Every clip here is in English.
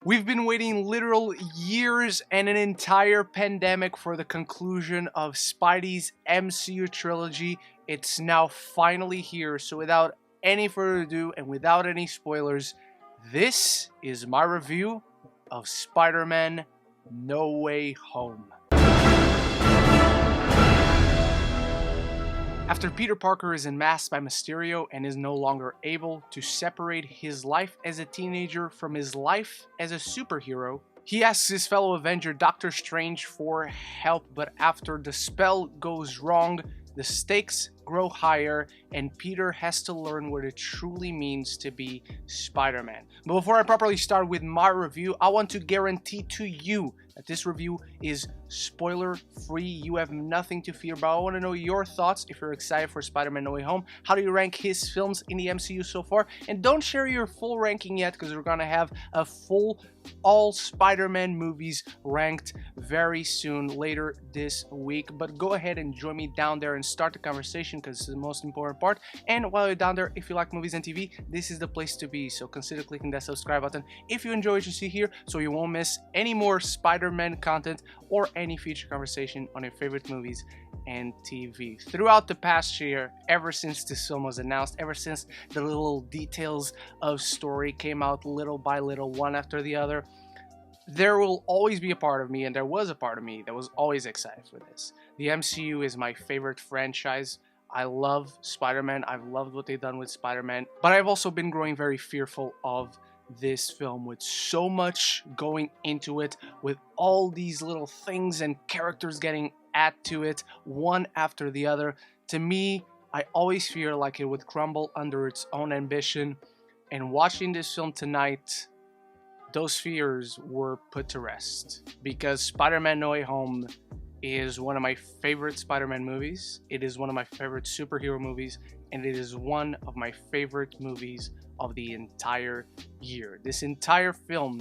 We've been waiting literal years and an entire pandemic for the conclusion of Spidey's MCU trilogy. It's now finally here, so without any further ado and without any spoilers, this is my review of Spider-Man No Way Home. After Peter Parker is unmasked by Mysterio and is no longer able to separate his life as a teenager from his life as a superhero, he asks his fellow Avenger Doctor Strange for help, but after the spell goes wrong, the stakes grow higher and Peter has to learn what it truly means to be Spider-Man. But before I properly start with my review, I want to guarantee to you that this review is spoiler-free. You have nothing to fear, but I want to know your thoughts if you're excited for Spider-Man No Way Home. How do you rank his films in the MCU so far? And don't share your full ranking yet, because we're going to have a full all Spider-Man movies ranked very soon, later this week. But go ahead and join me down there and start the conversation, because it's the most important part. And while you're down there, if you like movies and TV, this is the place to be. So consider clicking that subscribe button if you enjoy what you see here, so you won't miss any more Spider-Man content or any future conversation on your favorite movies and TV. Throughout the past year, ever since this film was announced, ever since the little details of story came out little by little, one after the other, there will always be a part of me, and there was a part of me that was always excited for this. The MCU is my favorite franchise. I love Spider-Man. I've loved what they've done with Spider-Man, but I've also been growing very fearful of this film, with so much going into it, with all these little things and characters getting added to it one after the other. To me, I always fear like it would crumble under its own ambition, and watching this film tonight, those fears were put to rest, because Spider-Man No Way Home is one of my favorite Spider-Man movies. It is one of my favorite superhero movies, and it is one of my favorite movies of the entire year. This entire film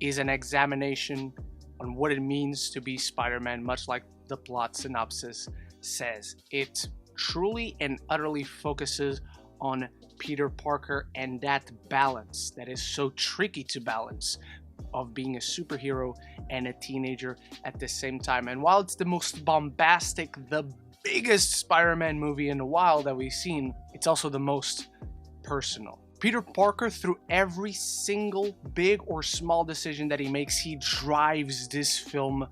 is an examination on what it means to be Spider-Man, much like the plot synopsis says. It truly and utterly focuses on Peter Parker and that balance that is so tricky to balance of being a superhero and a teenager at the same time. And while it's the most bombastic, the biggest Spider-Man movie in a while that we've seen, it's also the most personal. Peter Parker, through every single big or small decision that he makes, he drives this film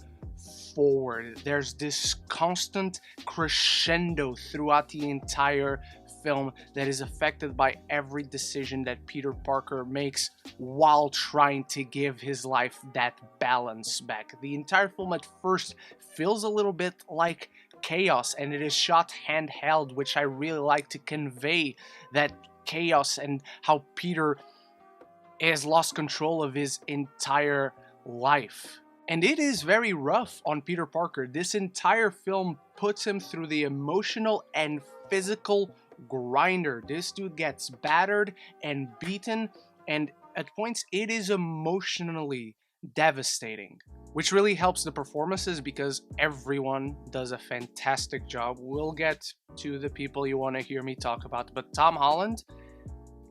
forward. There's this constant crescendo throughout the entire film that is affected by every decision that Peter Parker makes while trying to give his life that balance back. The entire film at first feels a little bit like chaos, and it is shot handheld, which I really like to convey that chaos and how Peter has lost control of his entire life. And it is very rough on Peter Parker. This entire film puts him through the emotional and physical grinder. This dude gets battered and beaten, and at points it is emotionally devastating, which really helps the performances because everyone does a fantastic job. We'll get to the people you want to hear me talk about, but Tom Holland,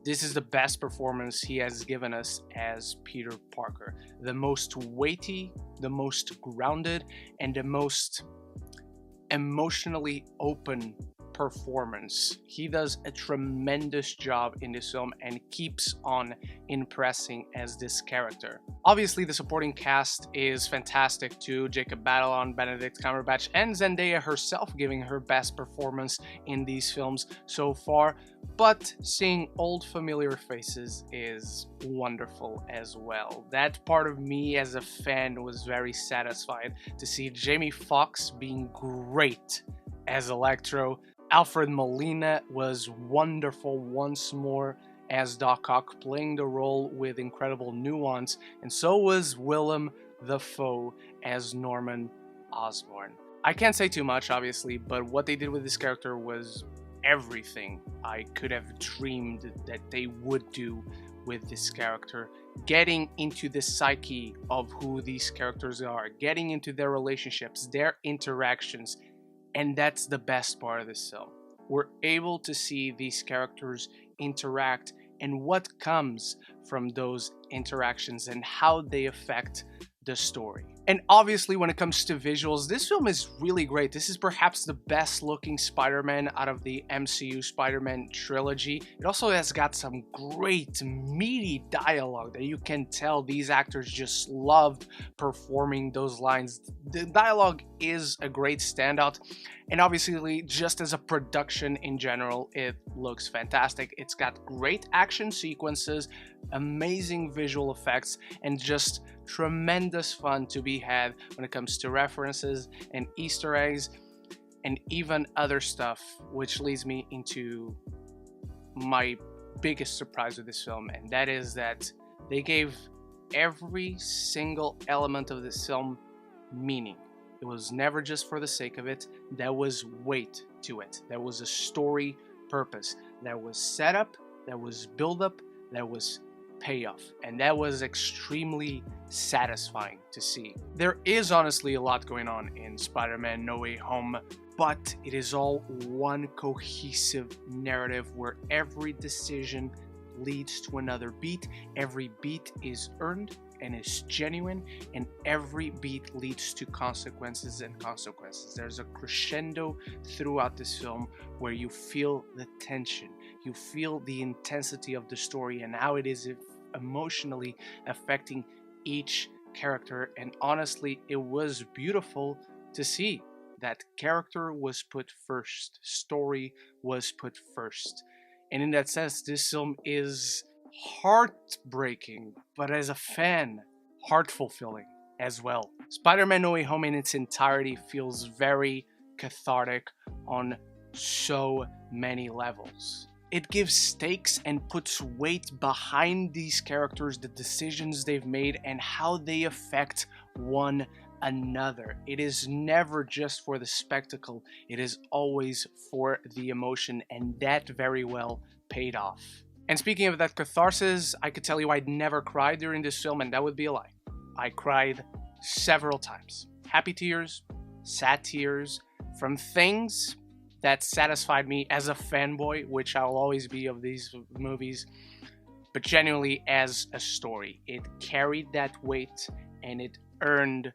this is the best performance he has given us as Peter Parker. The most weighty, the most grounded, and the most emotionally open performance. He does a tremendous job in this film and keeps on impressing as this character. Obviously, the supporting cast is fantastic too. Jacob Batalon, Benedict Cumberbatch, and Zendaya herself giving her best performance in these films so far. But seeing old familiar faces is wonderful as well. That part of me as a fan was very satisfied to see Jamie Foxx being great as Electro. Alfred Molina was wonderful once more as Doc Ock, playing the role with incredible nuance, and so was Willem Dafoe as Norman Osborn. I can't say too much, obviously, but what they did with this character was everything I could have dreamed that they would do with this character. Getting into the psyche of who these characters are, getting into their relationships, their interactions, and that's the best part of this film. We're able to see these characters interact and what comes from those interactions and how they affect the story. And obviously, when it comes to visuals, this film is really great. This is perhaps the best looking Spider-Man out of the MCU Spider-Man trilogy. It also has got some great meaty dialogue that you can tell these actors just loved performing those lines. The dialogue is a great standout, and obviously just as a production in general, it looks fantastic. It's got great action sequences, amazing visual effects, and just tremendous fun to be had when it comes to references and Easter eggs and even other stuff, which leads me into my biggest surprise with this film, and that is that they gave every single element of this film meaning. It was never just for the sake of it. There was weight to it. There was a story purpose. There was setup, there was build-up, there was payoff, and that was extremely satisfying to see. There is honestly a lot going on in Spider-Man No Way Home, but it is all one cohesive narrative where every decision leads to another beat, every beat is earned and is genuine, and every beat leads to consequences and consequences. There's a crescendo throughout this film where you feel the tension, you feel the intensity of the story and how it is emotionally affecting each character. And honestly, it was beautiful to see that character was put first, story was put first. And in that sense, this film is heartbreaking, but as a fan, heart-fulfilling as well. Spider-Man No Way Home in its entirety feels very cathartic on so many levels. It gives stakes and puts weight behind these characters, the decisions they've made, and how they affect one another. It is never just for the spectacle, it is always for the emotion, and that very well paid off. And speaking of that catharsis, I could tell you I'd never cried during this film, and that would be a lie. I cried several times. Happy tears, sad tears, from things that satisfied me as a fanboy, which I'll always be of these movies, but genuinely as a story. It carried that weight, and it earned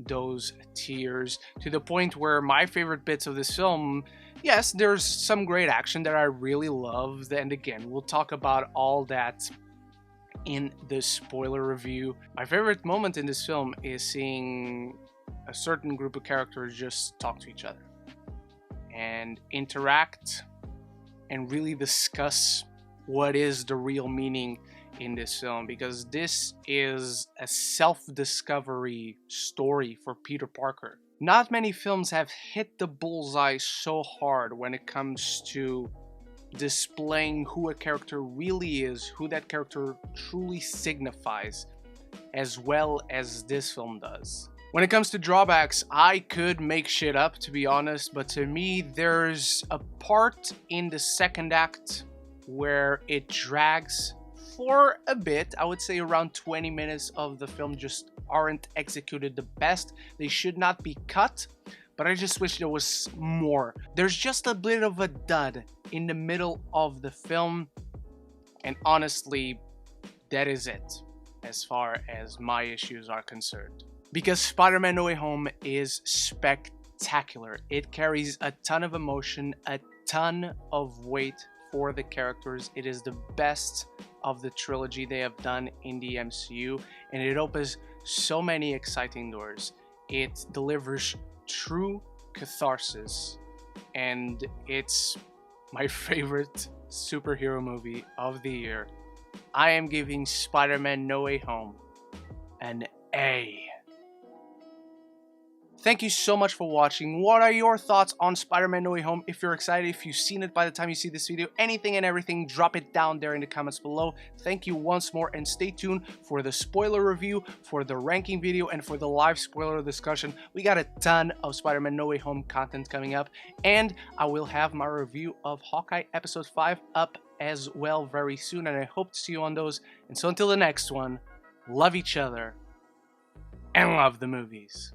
those tears to the point where my favorite bits of this film, yes, there's some great action that I really loved, and again, we'll talk about all that in the spoiler review. My favorite moment in this film is seeing a certain group of characters just talk to each other and interact and really discuss what is the real meaning in this film, because this is a self-discovery story for Peter Parker. Not many films have hit the bullseye so hard when it comes to displaying who a character really is, who that character truly signifies, as well as this film does. When it comes to drawbacks, I could make shit up, to be honest, but to me, there's a part in the second act where it drags for a bit. I would say around 20 minutes of the film just aren't executed the best. They should not be cut, but I just wish there was more. There's just a bit of a dud in the middle of the film, and honestly, that is it as far as my issues are concerned. Because Spider-Man No Way Home is spectacular. It carries a ton of emotion, a ton of weight for the characters. It is the best of the trilogy they have done in the MCU, and it opens so many exciting doors. It delivers true catharsis, and it's my favorite superhero movie of the year. I am giving Spider-Man No Way Home an A. Thank you so much for watching. What are your thoughts on Spider-Man No Way Home? If you're excited, if you've seen it by the time you see this video, anything and everything, drop it down there in the comments below. Thank you once more, and stay tuned for the spoiler review, for the ranking video, and for the live spoiler discussion. We got a ton of Spider-Man No Way Home content coming up, and I will have my review of Hawkeye Episode 5 up as well very soon, and I hope to see you on those. And so until the next one, love each other, and love the movies.